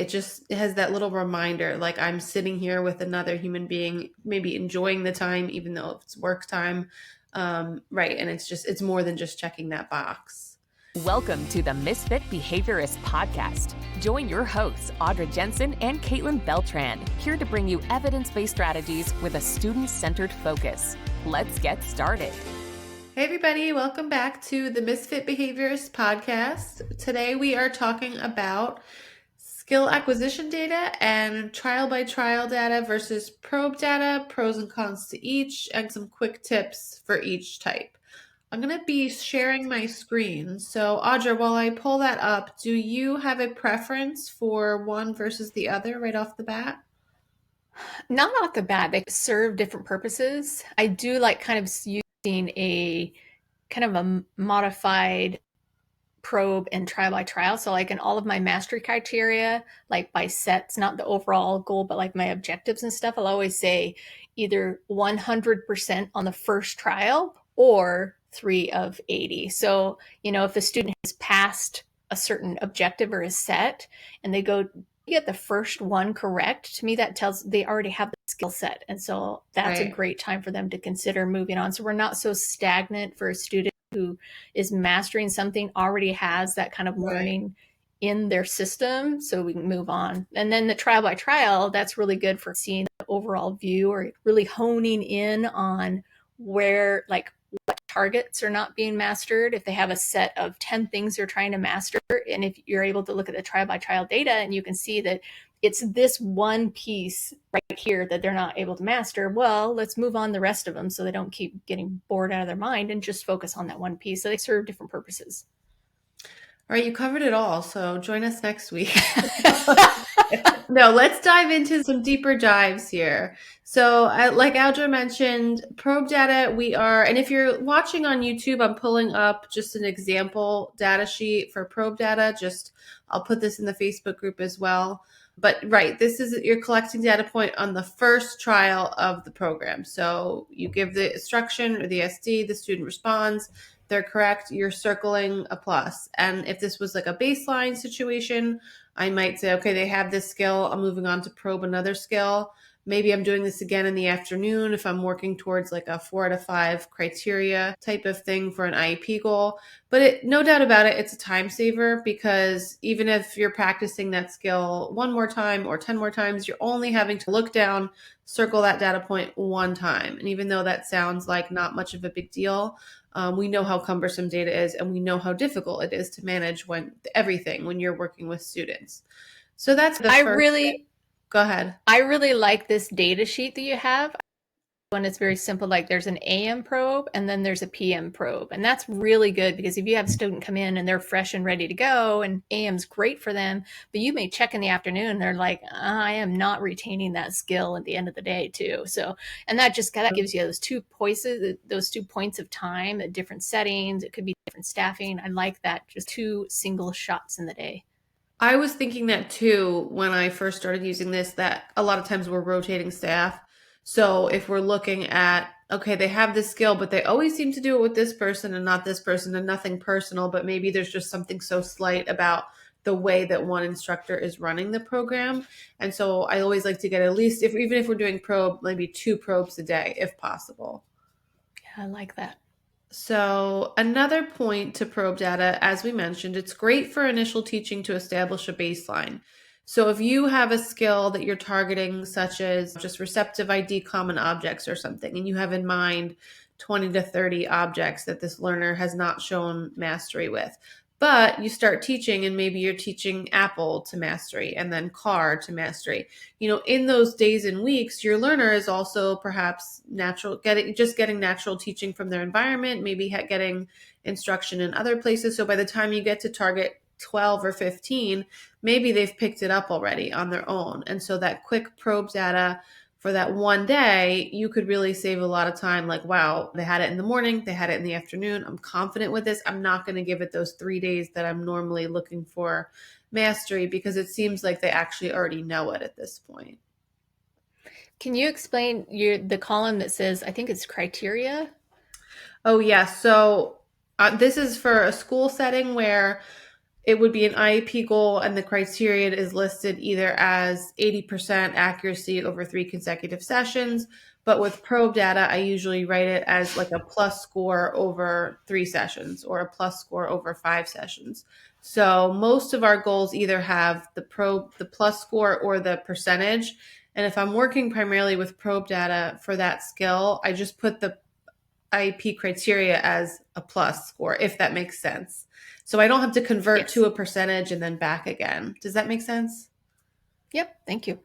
it has that little reminder, like I'm sitting here with another human being, maybe enjoying the time, even though it's work time. Right. And it's more than just checking that box. Welcome to the Misfit Behaviorists podcast. Join your hosts, Audra Jensen and Caitlin Beltran, here to bring you evidence-based strategies with a student-centered focus. Let's get started. Hey everybody, welcome back to the Misfit Behaviorists podcast. Today we are talking about skill acquisition data and trial by trial data versus probe data, pros and cons to each, and some quick tips for each type. I'm going to be sharing my screen. So Audra, while I pull that up, do you have a preference for one versus the other right off the bat? Not off the bat. They serve different purposes. I do like kind of using a kind of a modified probe and trial by trial. So like in all of my mastery criteria, like by sets, not the overall goal, but like my objectives and stuff, I'll always say either 100% on the first trial or 3 of 80. So, if a student has passed a certain objective or a set and they get the first one correct, to me that tells they already have the skill set. And so that's a great time for them to consider moving on. So we're not so stagnant for a student who is mastering something, already has that kind of learning in their system, so we can move on. And then the trial by trial, that's really good for seeing the overall view or really honing in on where, like, what targets are not being mastered. If they have a set of 10 things they're trying to master, and if you're able to look at the trial by trial data and you can see that it's this one piece right here that they're not able to master, well, let's move on the rest of them so they don't keep getting bored out of their mind and just focus on that one piece. So they serve different purposes. All right, you covered it all, so join us next week. No, let's dive into some deeper dives here. So like Audra mentioned, probe data, and if you're watching on YouTube, I'm pulling up just an example data sheet for probe data. I'll put this in the Facebook group as well. But you're collecting data point on the first trial of the program. So you give the instruction or the SD, the student responds, they're correct, you're circling a plus. And if this was like a baseline situation, I might say, okay, they have this skill, I'm moving on to probe another skill. Maybe I'm doing this again in the afternoon if I'm working towards like a 4 out of 5 criteria type of thing for an IEP goal. But no doubt about it, it's a time saver, because even if you're practicing that skill one more time or 10 more times, you're only having to look down, circle that data point one time. And even though that sounds like not much of a big deal, we know how cumbersome data is, and we know how difficult it is to manage when you're working with students. So that's the first. Go ahead. I really like this data sheet that you have. When it's very simple, like there's an AM probe and then there's a PM probe. And that's really good, because if you have a student come in and they're fresh and ready to go, and AM's great for them, but you may check in the afternoon, they're like, I am not retaining that skill at the end of the day too. So, and that gives you those 2 points of time at different settings. It could be different staffing. I like that, just 2 single shots in the day. I was thinking that too when I first started using this, that a lot of times we're rotating staff. So if we're looking at, okay, they have this skill, but they always seem to do it with this person and not this person, and nothing personal, but maybe there's just something so slight about the way that one instructor is running the program. And so I always like to get at least, even if we're doing probe, maybe 2 probes a day, if possible. Yeah, I like that. So another point to probe data, as we mentioned, it's great for initial teaching to establish a baseline. So if you have a skill that you're targeting, such as just receptive ID common objects or something, and you have in mind 20 to 30 objects that this learner has not shown mastery with, but you start teaching and maybe you're teaching Apple to mastery and then car to mastery. In those days and weeks, your learner is also perhaps getting natural teaching from their environment, maybe getting instruction in other places. So by the time you get to target 12 or 15, maybe they've picked it up already on their own. And so that quick probe data for that one day, you could really save a lot of time. Like, wow, they had it in the morning, they had it in the afternoon. I'm confident with this. I'm not going to give it those 3 days that I'm normally looking for mastery, because it seems like they actually already know it at this point. Can you explain the column that says, I think it's criteria? Oh, yeah. So this is for a school setting where it would be an IEP goal, and the criteria is listed either as 80% accuracy over 3 consecutive sessions. But with probe data, I usually write it as like a plus score over 3 sessions or a plus score over 5 sessions. So most of our goals either have the plus score or the percentage. And if I'm working primarily with probe data for that skill, I just put the IEP criteria as a plus score, if that makes sense. So I don't have to convert Yes. to a percentage and then back again. Does that make sense? Yep. Thank you.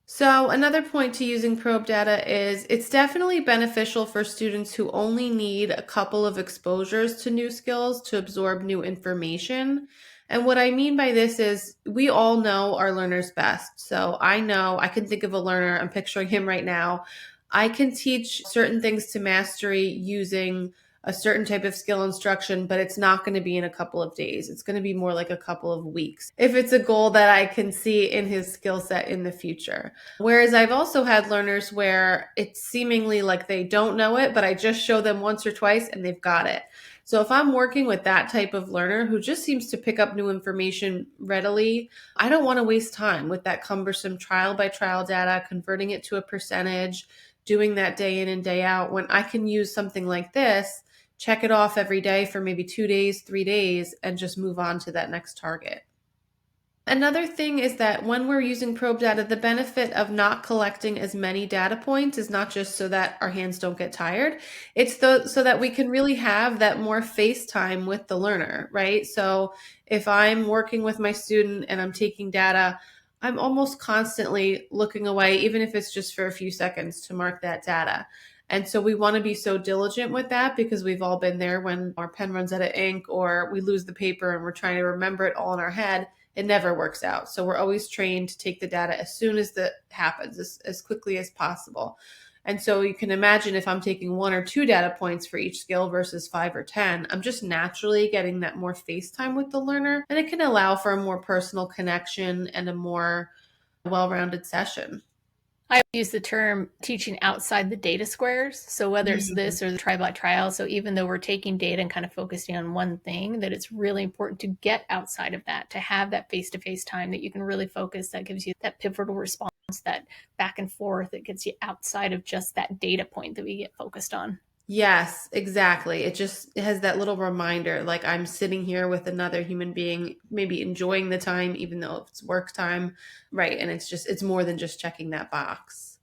So another point to using probe data is it's definitely beneficial for students who only need a couple of exposures to new skills to absorb new information. And what I mean by this is we all know our learners best. So I know I can think of a learner, I'm picturing him right now. I can teach certain things to mastery using a certain type of skill instruction, but it's not going to be in a couple of days. It's going to be more like a couple of weeks if it's a goal that I can see in his skill set in the future. Whereas I've also had learners where it's seemingly like they don't know it, but I just show them once or twice and they've got it. So if I'm working with that type of learner who just seems to pick up new information readily, I don't want to waste time with that cumbersome trial by trial data, converting it to a percentage, doing that day in and day out, when I can use something like this, check it off every day for maybe 2 days, 3 days, and just move on to that next target. Another thing is that when we're using probe data, the benefit of not collecting as many data points is not just so that our hands don't get tired. It's so that we can really have that more face time with the learner, right? So if I'm working with my student and I'm taking data, I'm almost constantly looking away, even if it's just for a few seconds to mark that data. And so we want to be so diligent with that because we've all been there when our pen runs out of ink or we lose the paper and we're trying to remember it all in our head. It never works out. So we're always trained to take the data as soon as that happens, as quickly as possible. And so you can imagine if I'm taking 1 or 2 data points for each skill versus 5 or 10, I'm just naturally getting that more face time with the learner. And it can allow for a more personal connection and a more well-rounded session. I use the term teaching outside the data squares. So whether it's this or the try by trial, so even though we're taking data and kind of focusing on one thing, that it's really important to get outside of that, to have that face-to-face time that you can really focus, that gives you that pivotal response, that back and forth, that gets you outside of just that data point that we get focused on. Yes, exactly. It has that little reminder, like I'm sitting here with another human being, maybe enjoying the time, even though it's work time, right? And it's more than just checking that box.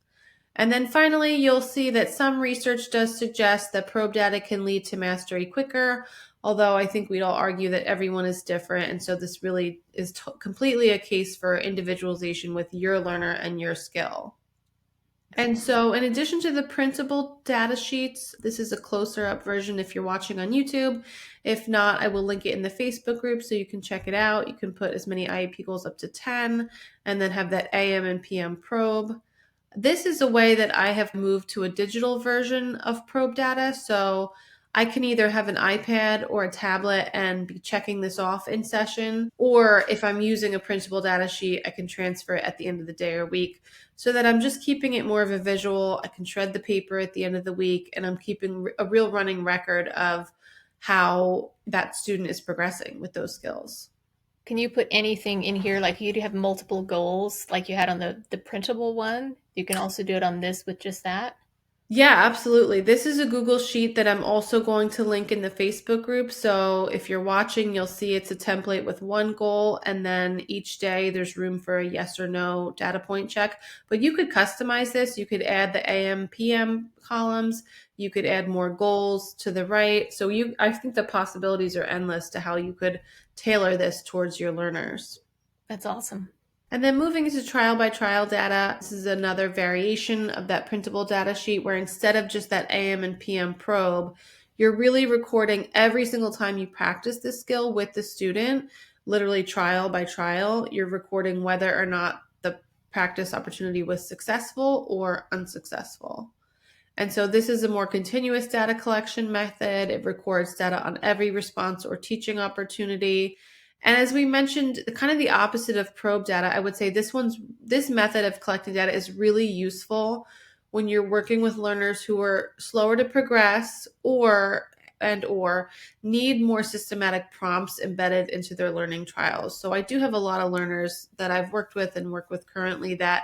And then finally, you'll see that some research does suggest that probe data can lead to mastery quicker, although I think we'd all argue that everyone is different. And so this really is completely a case for individualization with your learner and your skill. And so in addition to the printable data sheets, this is a closer up version if you're watching on YouTube. If not, I will link it in the Facebook group so you can check it out. You can put as many IEP goals up to 10 and then have that AM and PM probe. This is a way that I have moved to a digital version of probe data. So I can either have an iPad or a tablet and be checking this off in session, or if I'm using a printable data sheet, I can transfer it at the end of the day or week so that I'm just keeping it more of a visual. I can shred the paper at the end of the week and I'm keeping a real running record of how that student is progressing with those skills. Can you put anything in here? Like you have multiple goals like you had on the printable one. You can also do it on this with just that. Yeah, absolutely. This is a Google Sheet that I'm also going to link in the Facebook group. So if you're watching, you'll see it's a template with one goal, and then each day there's room for a yes or no data point check. But you could customize this. You could add the AM, PM columns. You could add more goals to the right. So I think the possibilities are endless to how you could tailor this towards your learners. That's awesome. And then moving into trial by trial data, this is another variation of that printable data sheet where instead of just that AM and PM probe, you're really recording every single time you practice this skill with the student, literally trial by trial. You're recording whether or not the practice opportunity was successful or unsuccessful. And so this is a more continuous data collection method. It records data on every response or teaching opportunity. And as we mentioned, kind of the opposite of probe data, I would say this method of collecting data is really useful when you're working with learners who are slower to progress or and or need more systematic prompts embedded into their learning trials. So I do have a lot of learners that I've worked with and work with currently that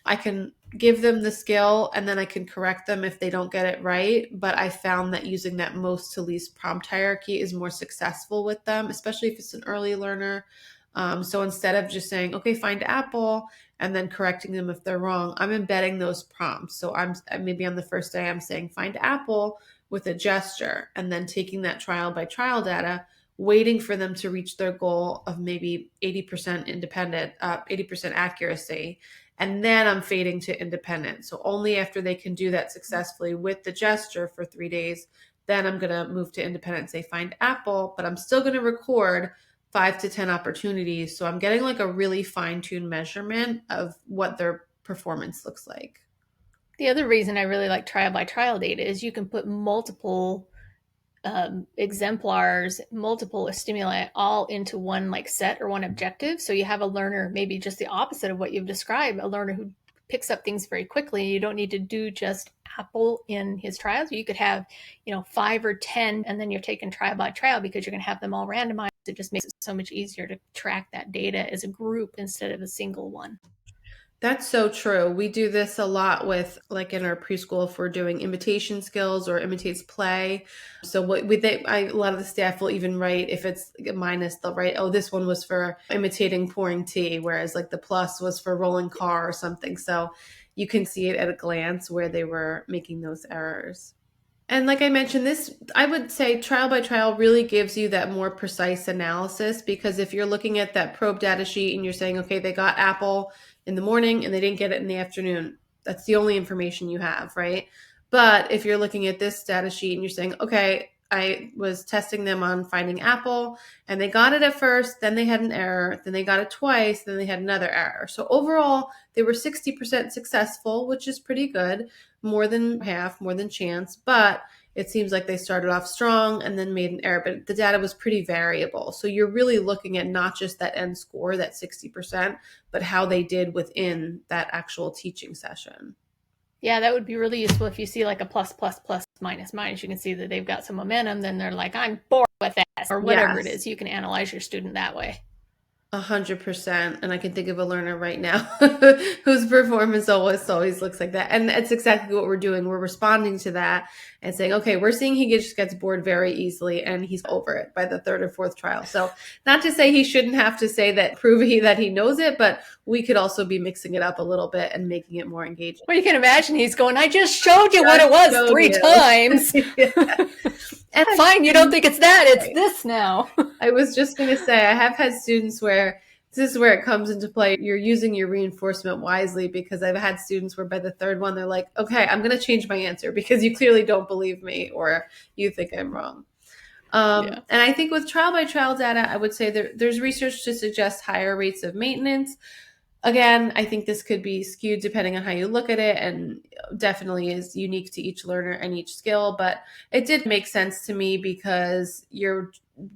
I can give them the skill and then I can correct them if they don't get it right. But I found that using that most to least prompt hierarchy is more successful with them, especially if it's an early learner. So instead of just saying, okay, find apple and then correcting them if they're wrong, I'm embedding those prompts. So I'm maybe on the first day, I'm saying find apple with a gesture and then taking that trial by trial data, waiting for them to reach their goal of maybe 80% independent, 80% accuracy. And then I'm fading to independent. So only after they can do that successfully with the gesture for 3 days, then I'm going to move to independent and say find apple, but I'm still going to record 5 to 10 opportunities. So I'm getting like a really fine-tuned measurement of what their performance looks like. The other reason I really like trial by trial data is you can put multiple exemplars, multiple stimuli all into one like set or one objective. So you have a learner, maybe just the opposite of what you've described, a learner who picks up things very quickly. You don't need to do just apple in his trials. You could have, 5 or 10, and then you're taking trial by trial because you're going to have them all randomized. It just makes it so much easier to track that data as a group instead of a single one. That's so true. We do this a lot with, like in our preschool, if we're doing imitation skills or imitates play. So a lot of the staff will even write, if it's minus, they'll write, oh, this one was for imitating pouring tea, whereas like the plus was for rolling car or something. So you can see it at a glance where they were making those errors. And like I mentioned, I would say trial by trial really gives you that more precise analysis, because if you're looking at that probe data sheet and you're saying, okay, they got apple in the morning and they didn't get it in the afternoon, that's the only information you have, right? But if you're looking at this data sheet and you're saying, okay, I was testing them on finding apple and they got it at first, then they had an error, then they got it twice, then they had another error. So overall, they were 60% successful, which is pretty good, more than half, more than chance, but it seems like they started off strong and then made an error, but the data was pretty variable. So you're really looking at not just that end score, that 60%, but how they did within that actual teaching session. Yeah, that would be really useful if you see like a plus, plus, plus, minus, minus. You can see that they've got some momentum. Then they're like, I'm bored with that, or whatever it is. You can analyze your student that way. 100%. And I can think of a learner right now whose performance always looks like that. And it's exactly what we're doing. We're responding to that and saying, okay, we're seeing he just gets bored very easily and he's over it by the third or fourth trial. So not to say he shouldn't have to say that, that he knows it, but we could also be mixing it up a little bit and making it more engaging. Well, you can imagine he's going, I just showed you what it was 3 times. And fine, you don't think it's that, it's this now. I was just going to say, I have had students where this is where it comes into play. You're using your reinforcement wisely, because I've had students where by the third one, they're like, okay, I'm going to change my answer because you clearly don't believe me or you think I'm wrong. And I think with trial by trial data, I would say there's research to suggest higher rates of maintenance. Again, I think this could be skewed depending on how you look at it, and definitely is unique to each learner and each skill. But it did make sense to me because you're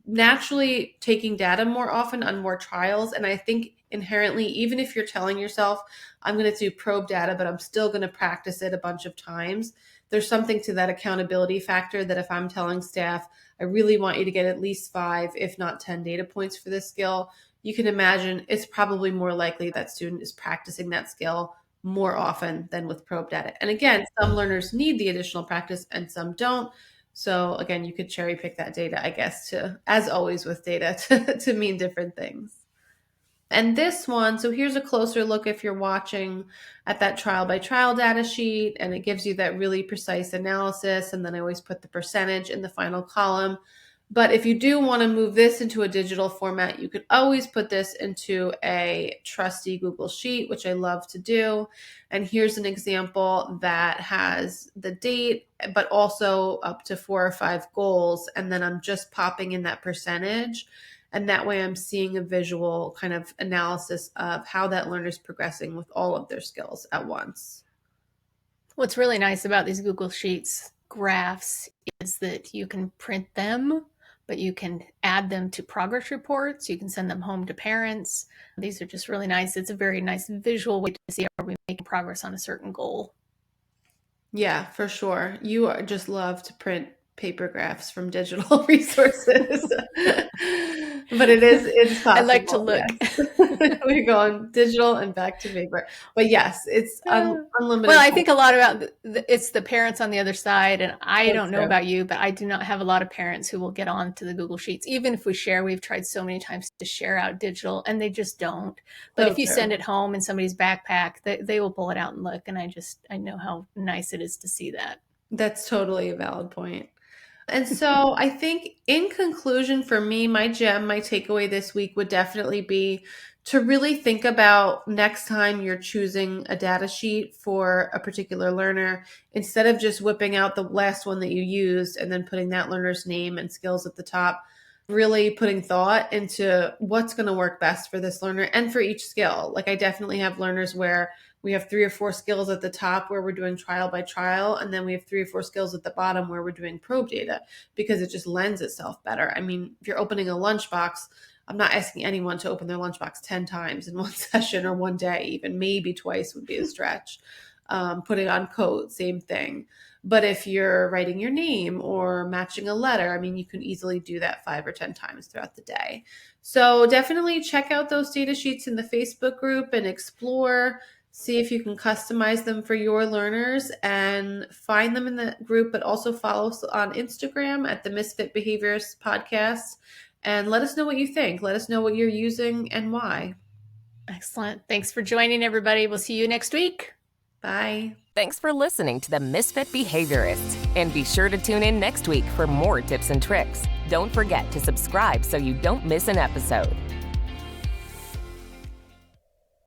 naturally taking data more often on more trials. And I think inherently, even if you're telling yourself, I'm going to do probe data, but I'm still going to practice it a bunch of times, there's something to that accountability factor that if I'm telling staff, I really want you to get at least 5, if not 10 data points for this skill, you can imagine it's probably more likely that student is practicing that skill more often than with probe data. And again, some learners need the additional practice and some don't. So again, you could cherry pick that data, I guess, as always with data, to mean different things. And this one, so here's a closer look if you're watching at that trial by trial data sheet, and it gives you that really precise analysis. And then I always put the percentage in the final column. But if you do want to move this into a digital format, you could always put this into a trusty Google Sheet, which I love to do. And here's an example that has the date, but also up to 4 or 5 goals. And then I'm just popping in that percentage. And that way I'm seeing a visual kind of analysis of how that learner is progressing with all of their skills at once. What's really nice about these Google Sheets graphs is that you can print them, but you can add them to progress reports. You can send them home to parents. These are just really nice. It's a very nice visual way to see are we making progress on a certain goal. Yeah, for sure. You just love to print paper graphs from digital resources. But it's possible. I like to look. Yes. We're going digital and back to paper. But yes, it's unlimited. Well, I think a lot about it's the parents on the other side. And I don't know true. about you, but I do not have a lot of parents who will get on to the Google Sheets. Even if we share, we've tried so many times to share out digital and they just don't. But if you send it home in somebody's backpack, they will pull it out and look. And I know how nice it is to see that. That's totally a valid point. And so I think in conclusion for me, my takeaway this week would definitely be to really think about next time you're choosing a data sheet for a particular learner, instead of just whipping out the last one that you used and then putting that learner's name and skills at the top, really putting thought into what's going to work best for this learner and for each skill. Like I definitely have learners where we have 3 or 4 skills at the top where we're doing trial by trial. And then we have 3 or 4 skills at the bottom where we're doing probe data, because it just lends itself better. I mean, if you're opening a lunchbox, I'm not asking anyone to open their lunchbox 10 times in one session or one day, even maybe twice would be a stretch. Putting on code, same thing. But if you're writing your name or matching a letter, I mean, you can easily do that 5 or 10 times throughout the day. So definitely check out those data sheets in the Facebook group and explore. See if you can customize them for your learners and find them in the group, but also follow us on Instagram at the Misfit Behaviorists podcast and let us know what you think. Let us know what you're using and why. Excellent. Thanks for joining, everybody. We'll see you next week. Bye. Thanks for listening to the Misfit Behaviorists. And be sure to tune in next week for more tips and tricks. Don't forget to subscribe so you don't miss an episode.